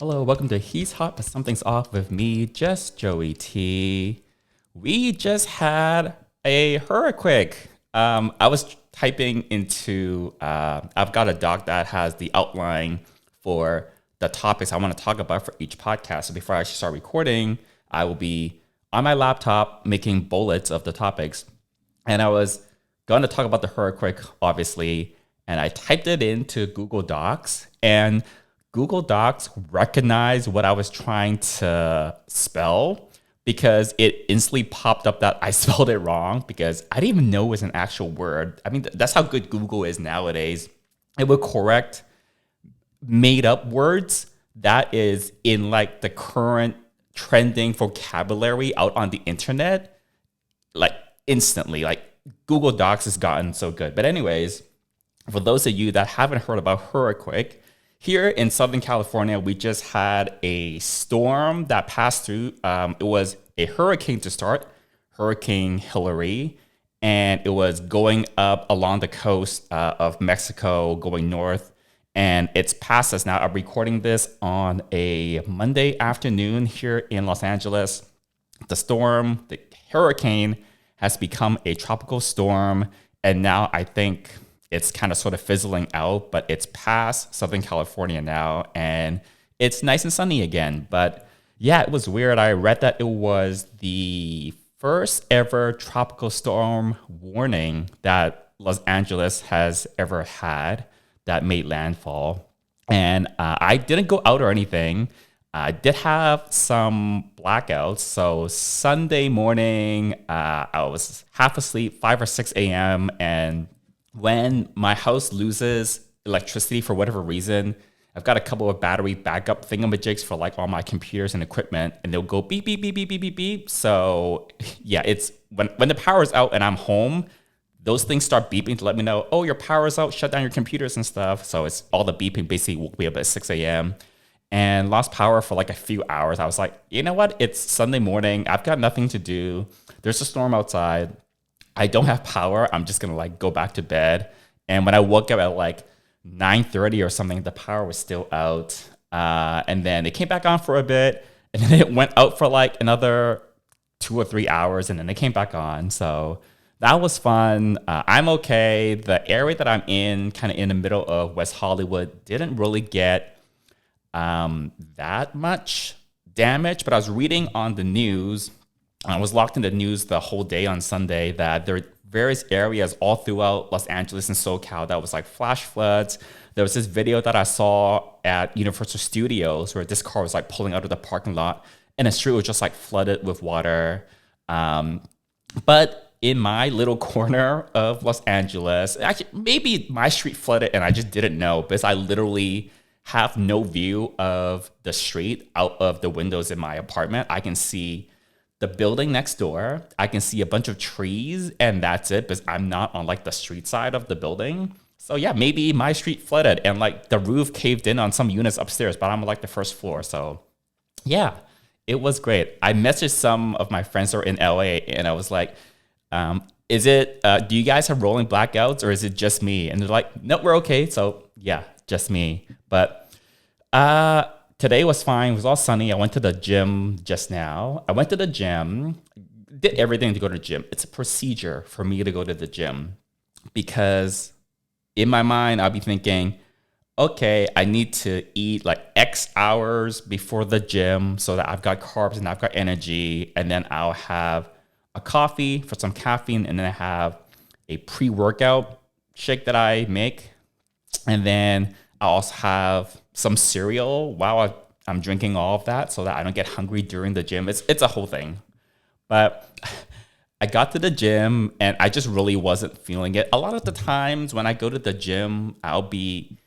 Hello, welcome to He's Hot but Something's Off with me, just Joey T. We just had a Hurriquake. I was typing into, I've got a doc that has the outline for the topics I want to talk about for each podcast. So before I actually start recording, I will be on my laptop making bullets of the topics. And I was going to talk about the Hurriquake, obviously, and I typed it into Google Docs, and Google Docs recognized what I was trying to spell because it instantly popped up that I spelled it wrong because I didn't even know it was an actual word. I mean, that's how good Google is nowadays. It would correct made up words that is in like the current trending vocabulary out on the internet, like instantly. Like Google Docs has gotten so good. But anyways, for those of you that haven't heard about Hurriquake, here in Southern California, we just had a storm that passed through. It was a hurricane to start, Hurricane Hillary, and it was going up along the coast of Mexico, going north, and it's past us now. I'm recording this on a Monday afternoon here in Los Angeles. The hurricane, has become a tropical storm, and now I think it's kind of sort of fizzling out, but it's past Southern California now, and it's nice and sunny again. But yeah, it was weird. I read that it was the first ever tropical storm warning that Los Angeles has ever had that made landfall. And I didn't go out or anything. I did have some blackouts. So Sunday morning, I was half asleep, 5 or 6 a.m., and when my house loses electricity for whatever reason, I've got a couple of battery backup thingamajigs for like all my computers and equipment, and they'll go beep, beep, beep, beep, beep, beep, beep. So yeah, it's when the power's out and I'm home, those things start beeping to let me know, oh, your power's out, shut down your computers and stuff. So it's all the beeping basically woke me up at 6 a.m. and lost power for like a few hours. I was like, you know what? It's Sunday morning. I've got nothing to do. There's a storm outside. I don't have power. I'm just going to like go back to bed. And when I woke up at like 9:30 or something, the power was still out. And then it came back on for a bit, and then it went out for like another 2 or 3 hours, and then it came back on. So that was fun. I'm okay. The area that I'm in, kind of in the middle of West Hollywood, didn't really get that much damage, but I was reading on the news. I was locked in the news the whole day on Sunday that there are various areas all throughout Los Angeles and SoCal that was like flash floods. There was this video that I saw at Universal Studios where this car was like pulling out of the parking lot and the street was just like flooded with water. But in my little corner of Los Angeles, actually maybe my street flooded and I just didn't know because I literally have no view of the street out of the windows in my apartment. I can see the building next door. I can see a bunch of trees, and that's it because I'm not on like the street side of the building. So yeah, maybe my street flooded and like the roof caved in on some units upstairs, but I'm on like the first floor. So yeah, it was great. I messaged some of my friends who are in LA, and I was like, is it, do you guys have rolling blackouts or is it just me? And they're like, no, we're okay. So yeah, just me. But today was fine. It was all sunny. I went to the gym just now. I went to the gym, did everything to go to the gym. It's a procedure for me to go to the gym because in my mind, I'll be thinking, okay, I need to eat like X hours before the gym so that I've got carbs and I've got energy. And then I'll have a coffee for some caffeine. And then I have a pre-workout shake that I make. And then I also have some cereal while I'm drinking all of that so that I don't get hungry during the gym. It's a whole thing. But I got to the gym and I just really wasn't feeling it. A lot of the times when I go to the gym, I'll be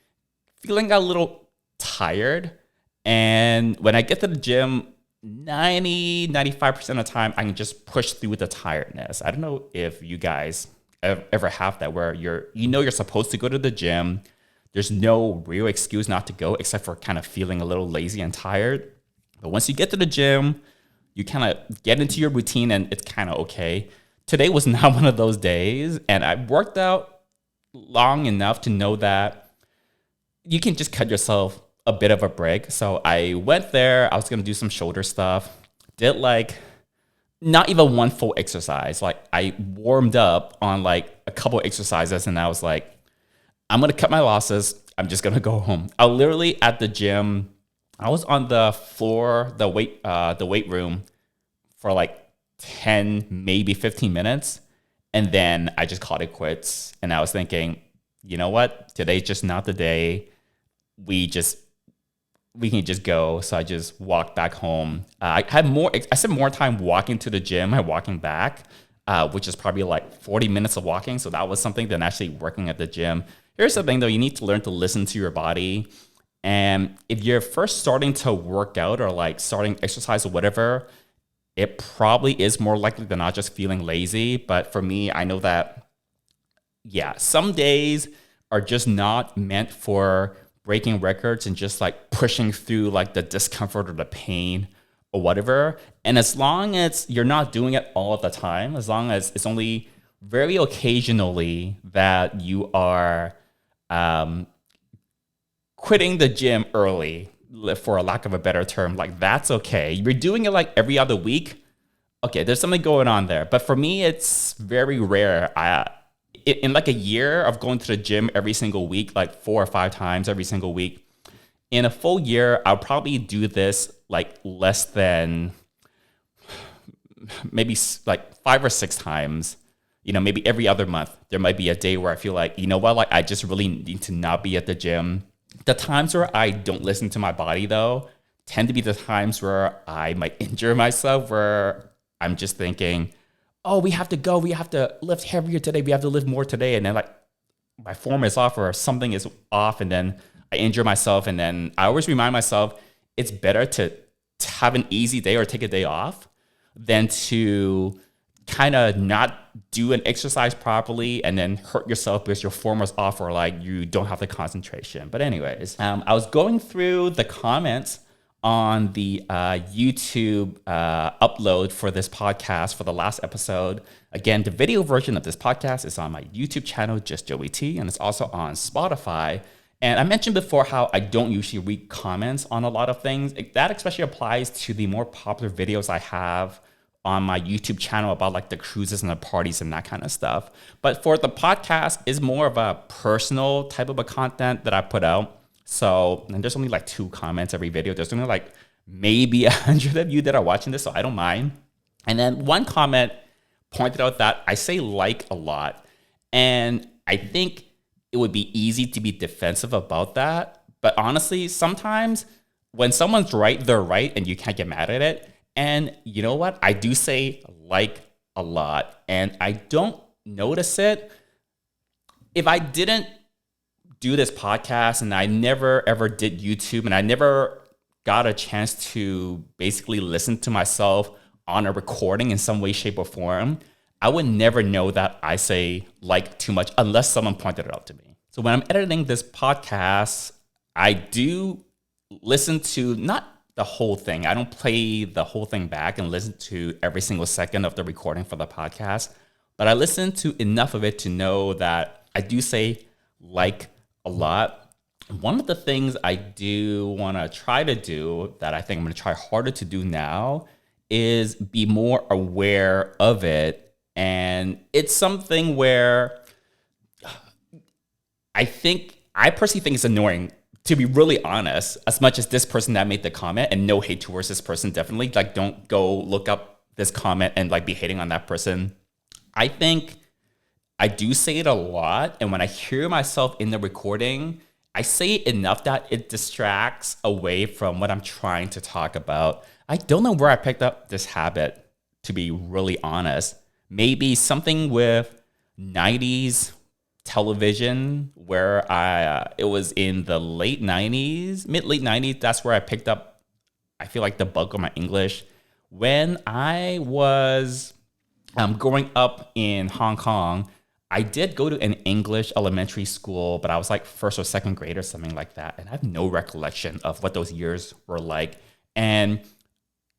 feeling a little tired. And when I get to the gym, 95% of the time, I can just push through the tiredness. I don't know if you guys ever have that where you're supposed to go to the gym. There's no real excuse not to go except for kind of feeling a little lazy and tired. But once you get to the gym, you kind of get into your routine and it's kind of okay. Today was not one of those days. And I worked out long enough to know that you can just cut yourself a bit of a break. So I went there. I was going to do some shoulder stuff. Did like not even one full exercise. Like I warmed up on like a couple exercises and I was like, I'm going to cut my losses. I'm just going to go home. I literally at the gym, I was on the floor, the weight room for like 10, maybe 15 minutes. And then I just called it quits. And I was thinking, you know what? Today's just not the day. We can just go. So I just walked back home. I spent more time walking to the gym and walking back, which is probably like 40 minutes of walking. So that was something than actually working at the gym. Here's the thing though, you need to learn to listen to your body. And if you're first starting to work out or like starting exercise or whatever, it probably is more likely than not just feeling lazy. But for me, I know that, yeah, some days are just not meant for breaking records and just like pushing through like the discomfort or the pain or whatever. And as long as you're not doing it all the time, as long as it's only very occasionally that you are quitting the gym early, for a lack of a better term, like that's okay. You're doing it like every other week. Okay, there's something going on there. But for me, it's very rare. In like a year of going to the gym every single week, like 4 or 5 times every single week, in a full year, I'll probably do this like less than maybe like 5 or 6 times. Maybe every other month, there might be a day where I feel like, you know what, like I just really need to not be at the gym. The times where I don't listen to my body though, tend to be the times where I might injure myself, where I'm just thinking, oh, we have to go. We have to lift heavier today. We have to lift more today. And then like my form is off or something is off. And then I injure myself. And then I always remind myself, it's better to have an easy day or take a day off than to kind of not do an exercise properly and then hurt yourself because your form was off or like you don't have the concentration. But anyways, I was going through the comments on the YouTube upload for this podcast for the last episode. Again, the video version of this podcast is on my YouTube channel, Just Joey T, and it's also on Spotify. And I mentioned before how I don't usually read comments on a lot of things. That especially applies to the more popular videos I have on my YouTube channel about like the cruises and the parties and that kind of stuff. But for the podcast, it's more of a personal type of a content that I put out. So, and there's only like 2 comments every video. There's only like maybe 100 of you that are watching this, so I don't mind. And then one comment pointed out that I say like a lot. And I think it would be easy to be defensive about that. But honestly, sometimes when someone's right, they're right, and you can't get mad at it. And you know what? I do say like a lot, and I don't notice it. If I didn't do this podcast and I never ever did YouTube and I never got a chance to basically listen to myself on a recording in some way, shape, or form, I would never know that I say like too much unless someone pointed it out to me. So when I'm editing this podcast, I do listen to not the whole thing. I don't play the whole thing back and listen to every single second of the recording for the podcast, but I listen to enough of it to know that I do say like a lot. One of the things I do want to try to do that I think I'm going to try harder to do now is be more aware of it. And it's something where I personally think it's annoying, to be really honest, as much as this person that made the comment, and no hate towards this person, definitely, like don't go look up this comment and like be hating on that person. I think I do say it a lot. And when I hear myself in the recording, I say it enough that it distracts away from what I'm trying to talk about. I don't know where I picked up this habit, to be really honest. Maybe something with 90s television where it was in the late 90s, mid-late 90s. That's where I picked up, I feel like, the bulk of my English. When I was growing up in Hong Kong, I did go to an English elementary school, but I was like 1st or 2nd grade or something like that. And I have no recollection of what those years were like. And,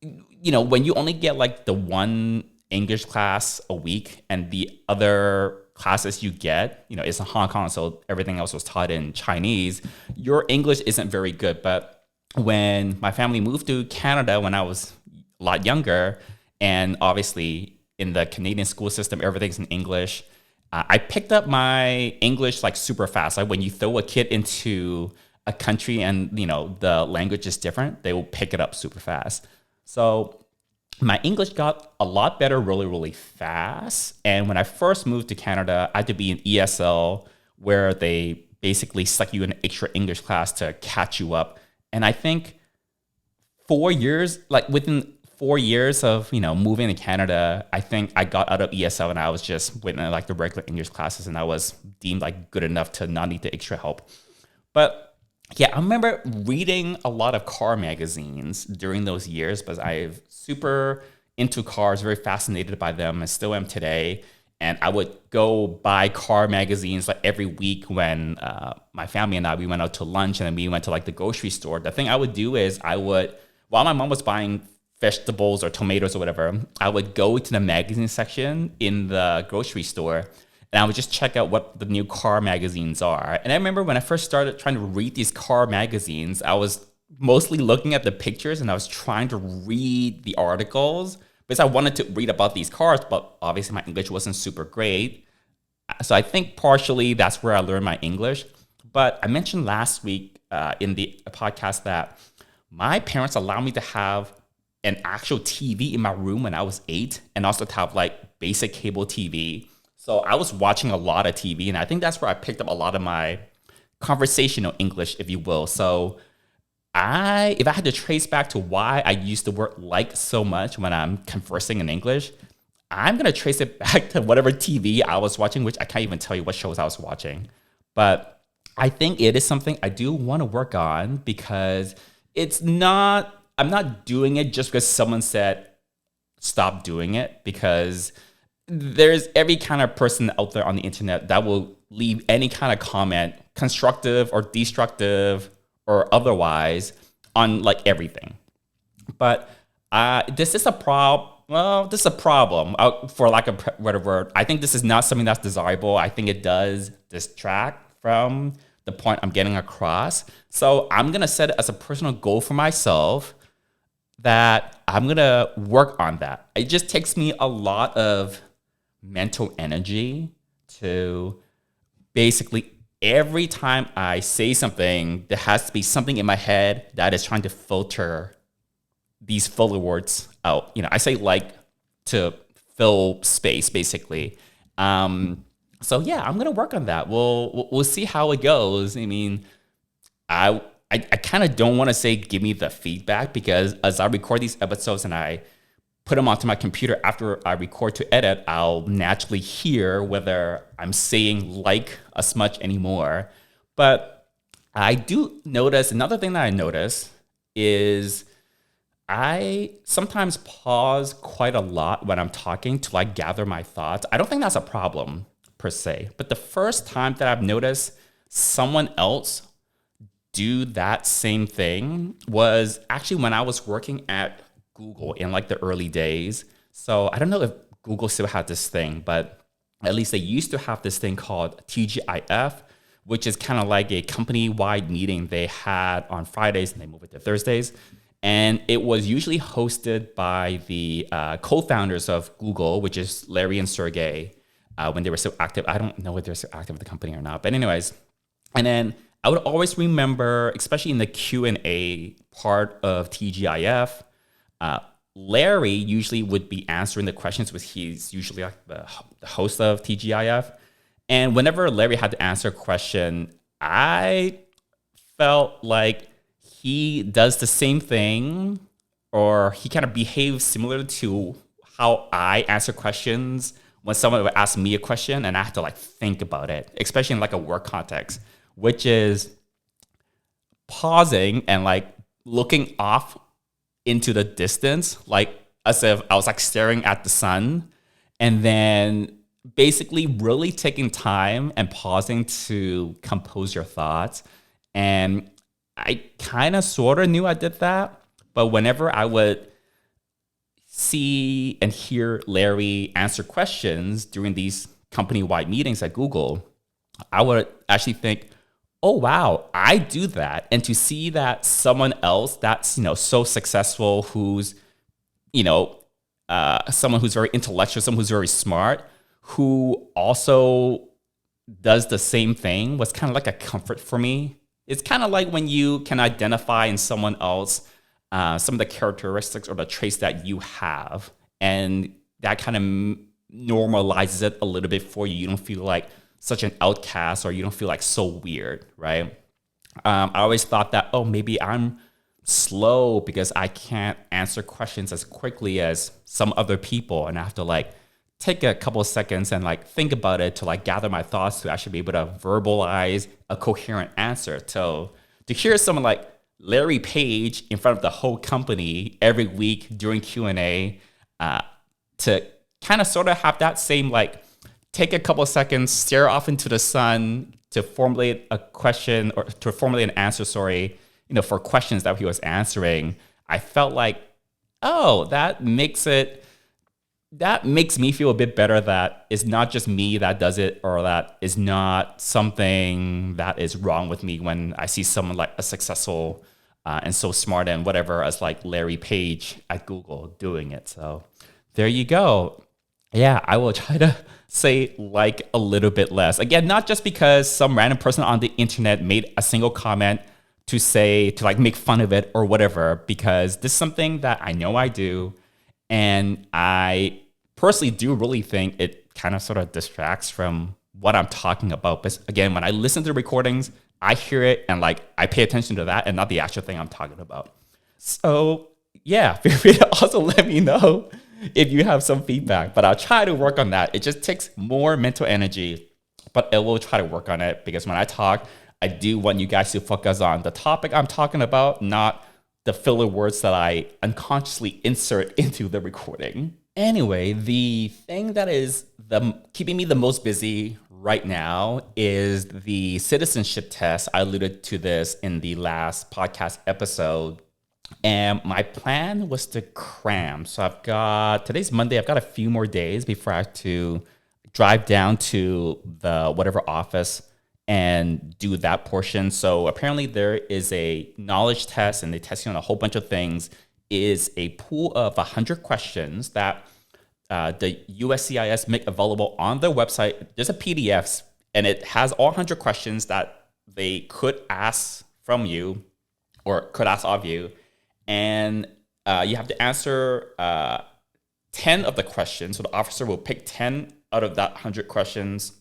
you know, when you only get like the one English class a week and the other classes you get, is in Hong Kong, so everything else was taught in Chinese, your English isn't very good. But when my family moved to Canada when I was a lot younger, and obviously in the Canadian school system, everything's in English, I picked up my English like super fast. Like when you throw a kid into a country and the language is different, they will pick it up super fast. So my English got a lot better really, really fast. And when I first moved to Canada, I had to be in ESL, where they basically suck you in an extra English class to catch you up. And I think 4 years, like within 4 years of moving to Canada, I think I got out of ESL and I was just within like the regular English classes, and I was deemed like good enough to not need the extra help. But yeah, I remember reading a lot of car magazines during those years because I'm super into cars, very fascinated by them, and still am today. And I would go buy car magazines like every week when my family and we went out to lunch, and then we went to like the grocery store. The thing I would do is while my mom was buying vegetables or tomatoes or whatever, I would go to the magazine section in the grocery store, and I would just check out what the new car magazines are. And I remember when I first started trying to read these car magazines, I was mostly looking at the pictures and I was trying to read the articles because I wanted to read about these cars, but obviously my English wasn't super great. So I think partially that's where I learned my English. But I mentioned last week in the podcast that my parents allowed me to have an actual TV in my room when I was 8, and also to have like basic cable TV. So I was watching a lot of TV, and I think that's where I picked up a lot of my conversational English, if you will. So if I had to trace back to why I use the word like so much when I'm conversing in English, I'm going to trace it back to whatever TV I was watching, which I can't even tell you what shows I was watching. But I think it is something I do want to work on, because I'm not doing it just because someone said stop doing it, because there's every kind of person out there on the internet that will leave any kind of comment, constructive or destructive or otherwise, on like everything. But this is a problem. Well, this is a problem, for lack of a better word. I think this is not something that's desirable. I think it does distract from the point I'm getting across. So I'm going to set it as a personal goal for myself that I'm going to work on that. It just takes me a lot of mental energy to basically, every time I say something, there has to be something in my head that is trying to filter these filler words out. I say like to fill space, basically. So yeah, I'm gonna work on that. We'll see how it goes. I mean, I kind of don't want to say give me the feedback, because as I record these episodes and I put them onto my computer after I record to edit, I'll naturally hear whether I'm saying like as much anymore. But I do notice, another thing that I notice is I sometimes pause quite a lot when I'm talking to like gather my thoughts. I don't think that's a problem per se, but the first time that I've noticed someone else do that same thing was actually when I was working at Google in like the early days. So I don't know if Google still had this thing, but at least they used to have this thing called TGIF, which is kind of like a company-wide meeting they had on Fridays, and they moved it to Thursdays. And it was usually hosted by the co-founders of Google, which is Larry and Sergey, when they were still active. I don't know if they're still active with the company or not, but anyways. And then I would always remember, especially in the Q&A part of TGIF, Larry usually would be answering the questions, because he's usually like the host of TGIF. And whenever Larry had to answer a question, I felt like he does the same thing, or he kind of behaves similar to how I answer questions when someone would ask me a question and I have to like think about it, especially in like a work context, which is pausing and like looking off into the distance, like as if I was like staring at the sun, and then basically really taking time and pausing to compose your thoughts. And I kind of sort of knew I did that, but whenever I would see and hear Larry answer questions during these company-wide meetings at Google, I would actually think, oh wow, I do that. And to see that someone else that's, so successful, who's, someone who's very intellectual, someone who's very smart, who also does the same thing, was kind of like a comfort for me. It's kind of like when you can identify in someone else some of the characteristics or the traits that you have, and that kind of normalizes it a little bit for you. You don't feel like such an outcast, or you don't feel like so weird, right? I always thought that, oh, maybe I'm slow because I can't answer questions as quickly as some other people, and I have to like take a couple of seconds and like think about it to like gather my thoughts to actually be able to verbalize a coherent answer. So to hear someone like Larry Page in front of the whole company every week during Q&A, to kind of sort of have that same like take a couple of seconds, stare off into the sun to formulate a question, or to formulate an answer, for questions that he was answering, I felt like, oh, that makes me feel a bit better that it's not just me that does it, or that is not something that is wrong with me when I see someone like a successful and so smart and whatever as like Larry Page at Google doing it. So there you go. Yeah, I will try to say like a little bit less. Again, not just because some random person on the internet made a single comment to like make fun of it or whatever, because this is something that I know I do. And I personally do really think it kind of sort of distracts from what I'm talking about. But again, when I listen to the recordings, I hear it and like I pay attention to that and not the actual thing I'm talking about. So yeah, feel free to also let me know if you have some feedback, but I'll try to work on that. It just takes more mental energy, but I will try to work on it, because when I talk, I do want you guys to focus on the topic I'm talking about, not the filler words that I unconsciously insert into the recording. Anyway, the thing that is keeping me the most busy right now is the citizenship test. I alluded to this in the last podcast episode. And my plan was to cram. So today's Monday, I've got a few more days before I have to drive down to the whatever office and do that portion. So apparently there is a knowledge test, and they test you on a whole bunch of things. Is a pool of 100 questions that the USCIS make available on their website. There's a PDF, and it has all 100 questions that they could ask from you or could ask of you. And you have to answer 10 of the questions. So the officer will pick 10 out of that 100 questions,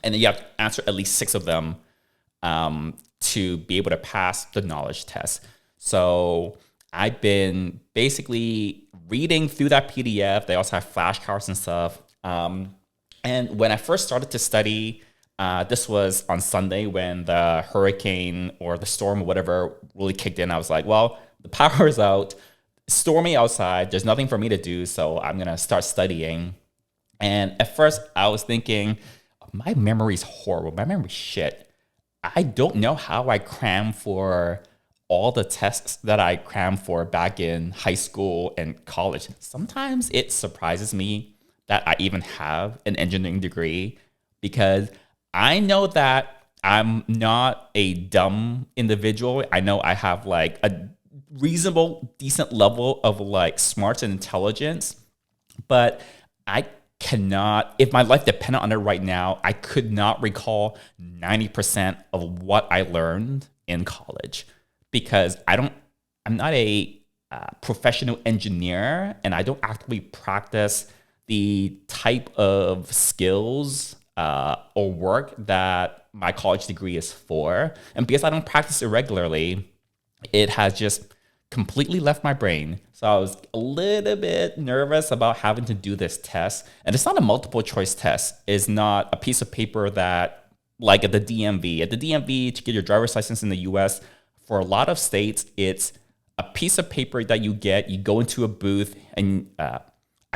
and then you have to answer at least 6 of them to be able to pass the knowledge test. So I've been basically reading through that PDF. They also have flashcards and stuff. And when I first started to study, this was on Sunday when the hurricane or the storm or whatever really kicked in. I was like, well, the power is out, stormy outside, there's nothing for me to do, so I'm going to start studying. And at first, I was thinking, my memory's horrible. My memory's shit. I don't know how I crammed for all the tests that I crammed for back in high school and college. Sometimes it surprises me that I even have an engineering degree, because I know that I'm not a dumb individual. I know I have like a reasonable, decent level of like smarts and intelligence, but I cannot, if my life depended on it right now, I could not recall 90% of what I learned in college, because I'm not a professional engineer, and I don't actively practice the type of skills or work that my college degree is for. And because I don't practice it regularly, it has just completely left my brain. So I was a little bit nervous about having to do this test. And it's not a multiple choice test. It's not a piece of paper that, like at the DMV. At the DMV, to get your driver's license in the US, for a lot of states, it's a piece of paper that you get. You go into a booth, and I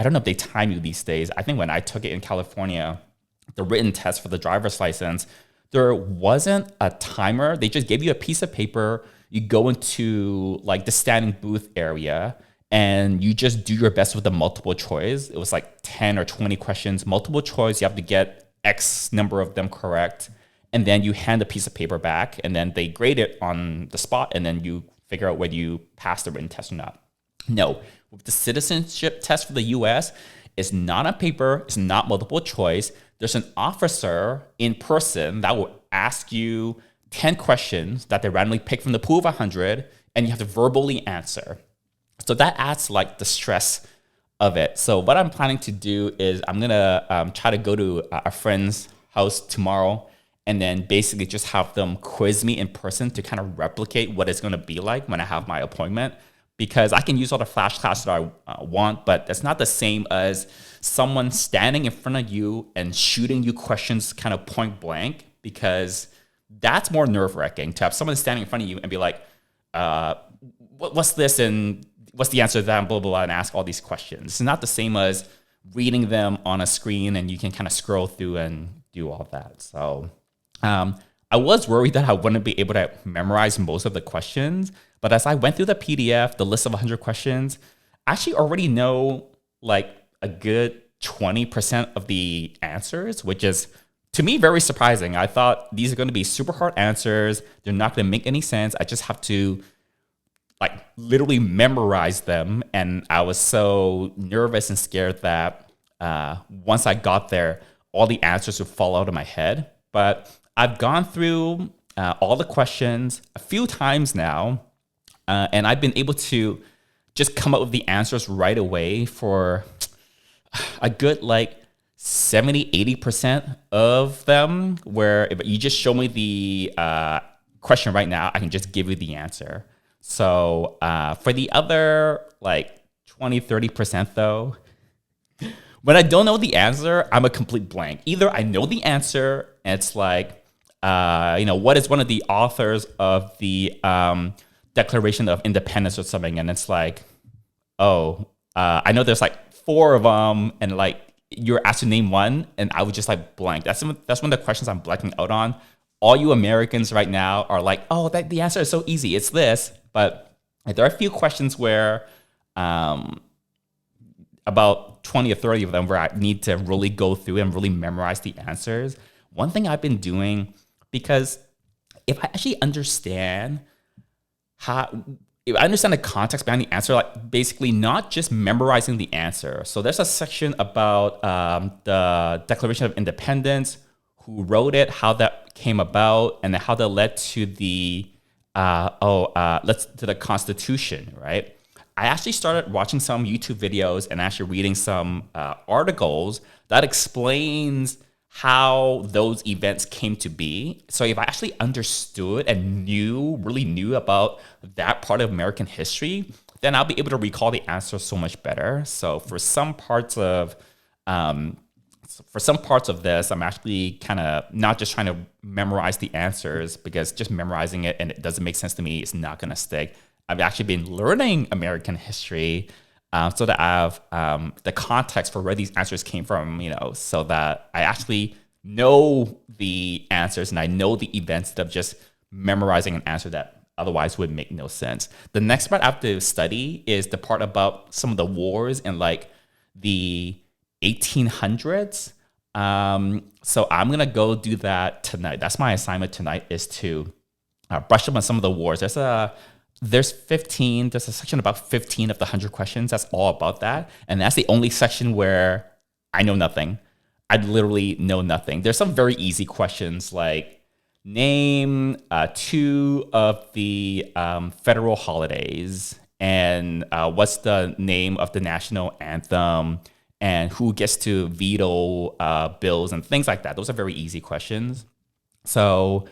don't know if they time you these days. I think when I took it in California, the written test for the driver's license, there wasn't a timer. They just gave you a piece of paper. You go into like the standing booth area, and you just do your best with the multiple choice. It was like 10 or 20 questions, multiple choice. You have to get X number of them correct, and then you hand a piece of paper back, and then they grade it on the spot, and then you figure out whether you passed the written test or not. No, with the citizenship test for the US, it's not on paper, it's not multiple choice. There's an officer in person that will ask you 10 questions that they randomly pick from the pool of 100, and you have to verbally answer. So that adds like the stress of it. So what I'm planning to do is I'm gonna try to go to a friend's house tomorrow, and then basically just have them quiz me in person to kind of replicate what it's gonna be like when I have my appointment. Because I can use all the flashcards that I want, but it's not the same as someone standing in front of you and shooting you questions kind of point blank, because that's more nerve-wracking to have someone standing in front of you and be like, what's this and what's the answer to that and blah, blah, blah, and ask all these questions. It's not the same as reading them on a screen and you can kind of scroll through and do all that. So I was worried that I wouldn't be able to memorize most of the questions, but as I went through the PDF, the list of 100 questions, I actually already know like a good 20% of the answers, which is, to me, very surprising. I thought these are going to be super hard answers. They're not going to make any sense. I just have to like literally memorize them. And I was so nervous and scared that once I got there, all the answers would fall out of my head. But I've gone through all the questions a few times now, and I've been able to just come up with the answers right away for a good like 70-80% of them, where if you just show me the question right now, I can just give you the answer. So for the other like 20-30% though, when I don't know the answer, I'm a complete blank. Either I know the answer and it's like, what is one of the authors of the Declaration of Independence or something? And it's like, I know there's like 4 of them, and like you're asked to name one, and I would just like blank. That's one of the questions I'm blanking out on. All you Americans right now are like, the answer is so easy. It's this. But there are a few questions where about 20 or 30 of them where I need to really go through and really memorize the answers. One thing I've been doing, because if I actually understand if I understand the context behind the answer, like basically not just memorizing the answer. So there's a section about the Declaration of Independence, who wrote it, how that came about, and then how that led to the to the Constitution, right? I actually started watching some YouTube videos and actually reading some articles that explains how those events came to be. So if I actually understood and really knew about that part of American history, then I'll be able to recall the answer so much better. So for some parts of this, I'm actually kind of not just trying to memorize the answers, because just memorizing it and it doesn't make sense to me is not going to stick. I've actually been learning American history so that I have the context for where these answers came from, so that I actually know the answers and I know the events instead of just memorizing an answer that otherwise would make no sense. The next part I have to study is the part about some of the wars in like the 1800s. So I'm going to go do that tonight. That's my assignment tonight, is to brush up on some of the wars. There's a section about 15 of the 100 questions. That's all about that. And that's the only section where I know nothing. I literally know nothing. There's some very easy questions like name 2 of the federal holidays, and what's the name of the national anthem, and who gets to veto bills and things like that. Those are very easy questions. So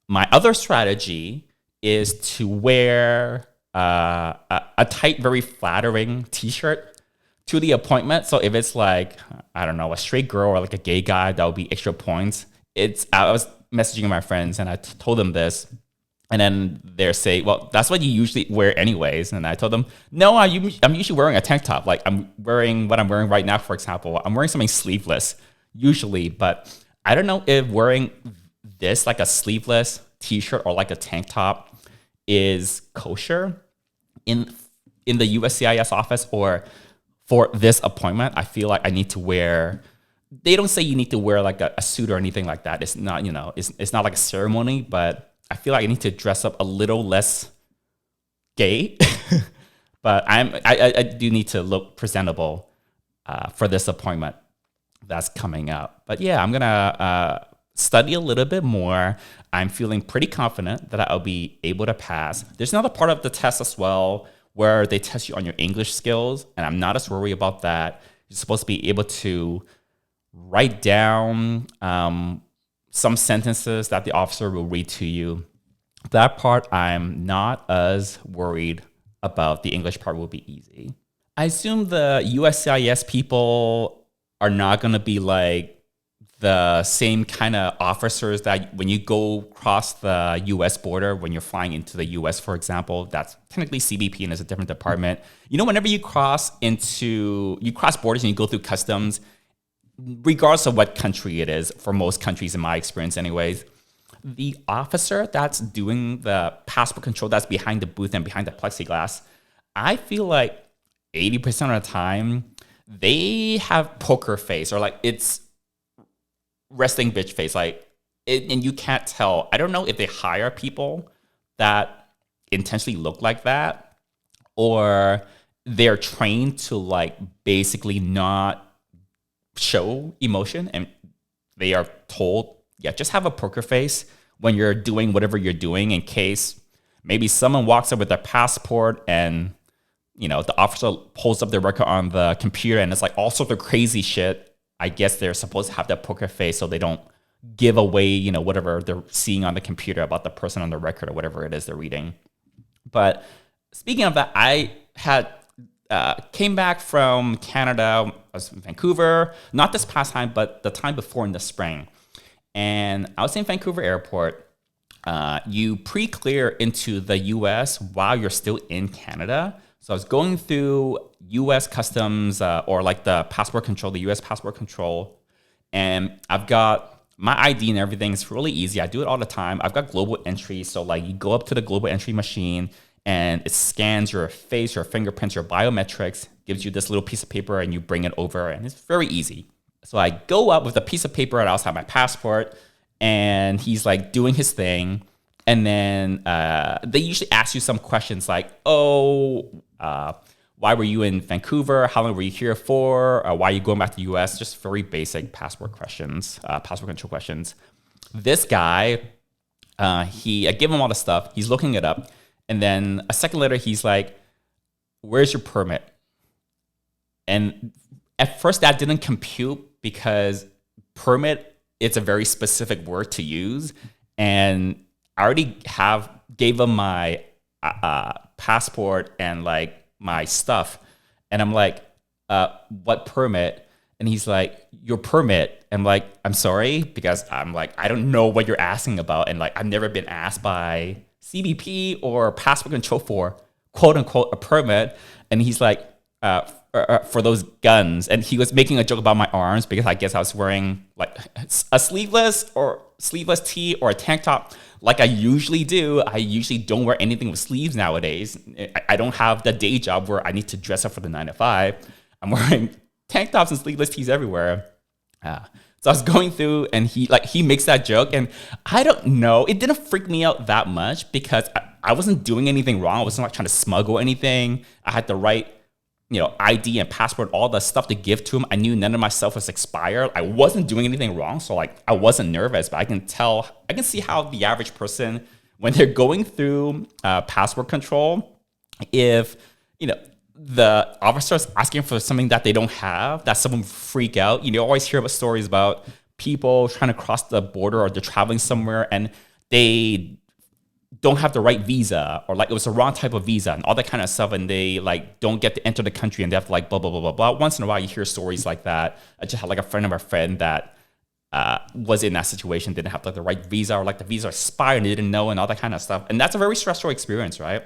my other strategy is to wear a tight, very flattering t-shirt to the appointment. So if it's like, I don't know, a straight girl or like a gay guy, that would be extra points. I was messaging my friends and I told them this, and then they're saying, well, that's what you usually wear anyways. And I told them, no, I'm usually wearing a tank top. Like I'm wearing what I'm wearing right now, for example. I'm wearing something sleeveless usually, but I don't know if wearing this, like a sleeveless t-shirt or like a tank top, is kosher in the USCIS office, or for this appointment, I feel like I need to wear they don't say you need to wear like a suit or anything like that. It's not, it's not like a ceremony, but I feel like I need to dress up a little less gay. But I do need to look presentable for this appointment that's coming up. But yeah, I'm gonna study a little bit more. I'm feeling pretty confident that I'll be able to pass. There's another part of the test as well where they test you on your English skills, and I'm not as worried about that. You're supposed to be able to write down some sentences that the officer will read to you. That part, I'm not as worried about. The English part will be easy. I assume the USCIS people are not going to be like the same kind of officers that when you go across the US border, when you're flying into the US, for example, that's technically CBP and is a different department. Whenever you cross borders and you go through customs, regardless of what country it is, for most countries in my experience anyways, the officer that's doing the passport control, that's behind the booth and behind the plexiglass, I feel like 80% of the time, they have poker face, or like it's resting bitch face, and you can't tell. I don't know if they hire people that intentionally look like that, or they're trained to like basically not show emotion, and they are told, yeah, just have a poker face when you're doing whatever you're doing, in case maybe someone walks up with their passport and the officer pulls up their record on the computer and it's like all sorts of crazy shit. I guess they're supposed to have that poker face so they don't give away, whatever they're seeing on the computer about the person on the record or whatever it is they're reading. But speaking of that, I had came back from Canada. I was in Vancouver, not this past time, but the time before in the spring. And I was in Vancouver airport. You pre-clear into the US while you're still in Canada. So I was going through US customs or like the passport control, the US passport control. And I've got my ID and everything. It's really easy. I do it all the time. I've got global entry. So like you go up to the global entry machine and it scans your face, your fingerprints, your biometrics, gives you this little piece of paper and you bring it over, and it's very easy. So I go up with a piece of paper and I also have my passport, and he's like doing his thing. And then they usually ask you some questions like, why were you in Vancouver? How long were you here for? Why are you going back to the US? Just very basic passport questions, passport control questions. This guy, I give him all the stuff. He's looking it up. And then a second later, he's like, where's your permit? And at first that didn't compute because permit, it's a very specific word to use. And I already gave him my passport and like my stuff. And I'm like, what permit? And he's like, your permit. I'm like, I'm sorry, because I'm like, I don't know what you're asking about. And like, I've never been asked by CBP or passport control for quote unquote a permit. And he's like, for those guns. And he was making a joke about my arms because I guess I was wearing like a sleeveless tee or a tank top like I usually do. I usually don't wear anything with sleeves nowadays. I don't have the day job where I need to dress up for the 9 to 5. I'm wearing tank tops and sleeveless tees everywhere. So I was going through and he makes that joke, and I don't know, it didn't freak me out that much because I wasn't doing anything wrong. I wasn't like trying to smuggle anything. I had the right ID and passport, all the stuff to give to him. I knew none of my stuff was expired. I wasn't doing anything wrong. So like, I wasn't nervous, but I can see how the average person, when they're going through passport control, if, the officer's asking for something that they don't have, that someone would freak out. You always hear about stories about people trying to cross the border or they're traveling somewhere and they don't have the right visa, or like it was the wrong type of visa and all that kind of stuff, and they like don't get to enter the country and they have to like blah blah blah blah blah. Once in a while you hear stories like that. I just had like a friend of a friend that was in that situation, didn't have like the right visa, or like the visa expired and they didn't know, and all that kind of stuff. And that's a very stressful experience, right?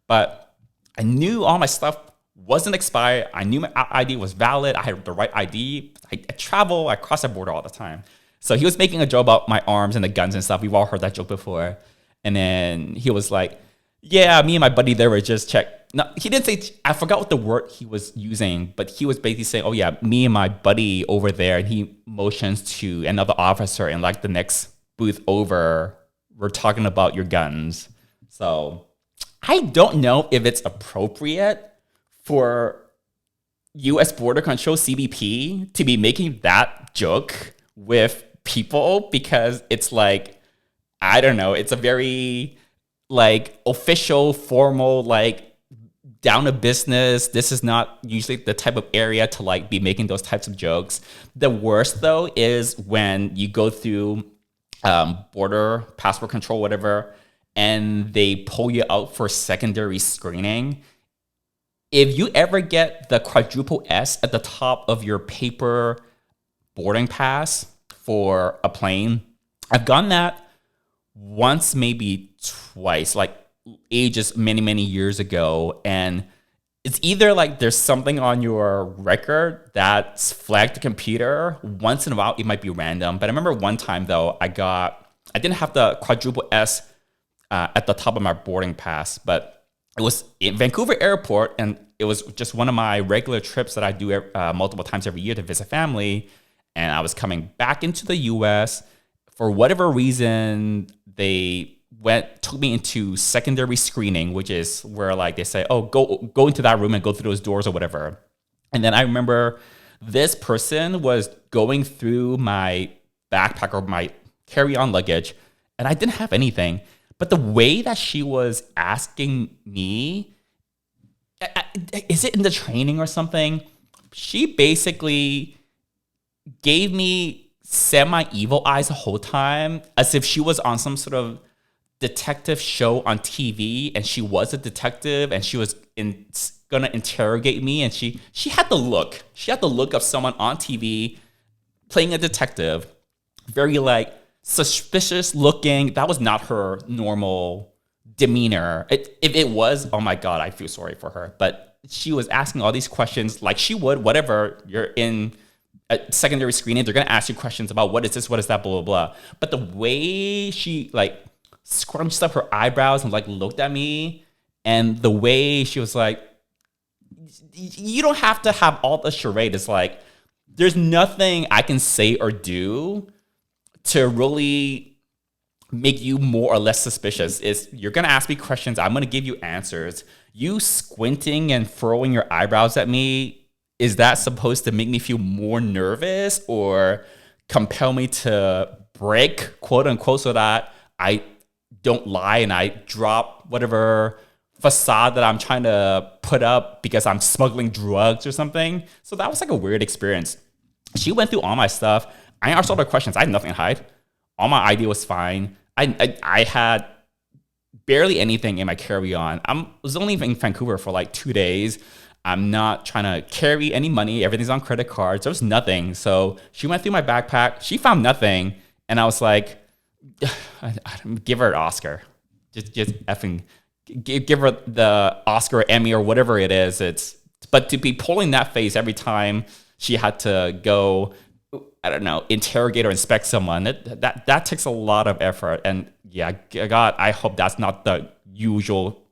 But I knew all my stuff wasn't expired. I knew my ID was valid. I had the right ID. I travel, I cross the border all the time. So he was making a joke about my arms and the guns and stuff. We've all heard that joke before. And then he was like, yeah, me and my buddy there were just no, he didn't say, I forgot what the word he was using, but he was basically saying, oh yeah, me and my buddy over there, and he motions to another officer in like the next booth over, we're talking about your guns. So I don't know if it's appropriate for US Border Control CBP to be making that joke with people, because it's like, I don't know, it's a very like official, formal, like down to business. This is not usually the type of area to like be making those types of jokes. The worst though is when you go through border passport control, whatever, and they pull you out for secondary screening. If you ever get the quadruple S at the top of your paper boarding pass for a plane, I've gotten that once, maybe twice, like ages, many years ago. And it's either like there's something on your record that's flagged the computer. Once in a while, it might be random. But I remember one time though, I didn't have the quadruple S at the top of my boarding pass, but it was in Vancouver Airport, and it was just one of my regular trips that I do multiple times every year to visit family. And I was coming back into the US. For whatever reason, they took me into secondary screening, which is where like they say, oh, go into that room and go through those doors or whatever. And then I remember this person was going through my backpack or my carry-on luggage, and I didn't have anything. But the way that she was asking me, is it in the training or something? She basically gave me semi-evil eyes the whole time, as if she was on some sort of detective show on TV, and she was a detective, and she was gonna interrogate me, and she had the look. She had the look of someone on TV playing a detective, very like suspicious looking. That was not her normal demeanor. If it was, oh my God, I feel sorry for her. But she was asking all these questions like she would, whatever, you're in a secondary screening, they're going to ask you questions about what is this, what is that, blah, blah, blah. But the way she like scrunched up her eyebrows and like looked at me, and the way she was like, you don't have to have all the charade. It's like, there's nothing I can say or do to really make you more or less suspicious. You're going to ask me questions, I'm going to give you answers. You squinting and furrowing your eyebrows at me, is that supposed to make me feel more nervous or compel me to break, quote unquote, so that I don't lie and I drop whatever facade that I'm trying to put up because I'm smuggling drugs or something? So that was like a weird experience. She went through all my stuff. I asked all the questions. I had nothing to hide. All my ID was fine. I had barely anything in my carry-on. I was only in Vancouver for like 2 days. I'm not trying to carry any money. Everything's on credit cards. There was nothing. So she went through my backpack. She found nothing. And I was like, give her an Oscar. Just effing give her the Oscar or Emmy or whatever it is. But to be pulling that face every time she had to go, I don't know, interrogate or inspect someone, that takes a lot of effort. And yeah, God, I hope that's not the usual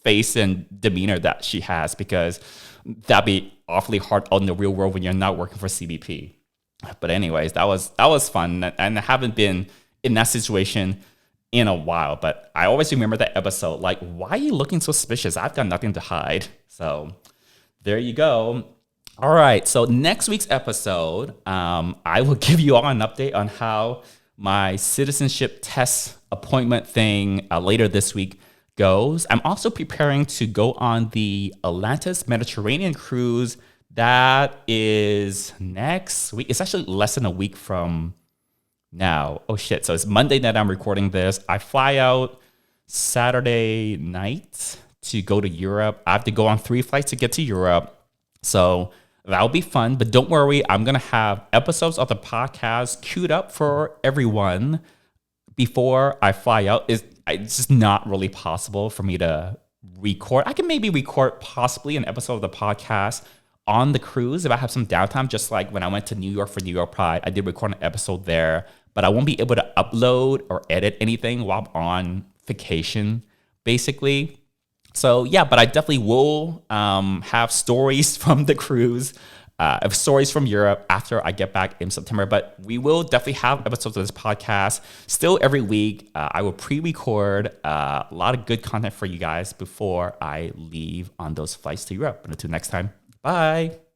face and demeanor that she has, because that'd be awfully hard out in the real world when you're not working for CBP. But anyways, that was fun. And I haven't been in that situation in a while, but I always remember that episode. Like, why are you looking so suspicious? I've got nothing to hide. So there you go. All right, so next week's episode, I will give you all an update on how my citizenship test appointment thing later this week goes. I'm also preparing to go on the Atlantis Mediterranean cruise. That is next week. It's actually less than a week from now. Oh shit, so it's Monday night I'm recording this. I fly out Saturday night to go to Europe. I have to go on 3 flights to get to Europe. So that'll be fun, but don't worry, I'm going to have episodes of the podcast queued up for everyone before I fly out. It's just not really possible for me to record. I can maybe record possibly an episode of the podcast on the cruise if I have some downtime, just like when I went to New York for New York Pride. I did record an episode there, but I won't be able to upload or edit anything while I'm on vacation, basically. So yeah, but I definitely will have stories from the cruise, stories from Europe after I get back in September. But we will definitely have episodes of this podcast still every week. I will pre-record a lot of good content for you guys before I leave on those flights to Europe. But until next time, bye.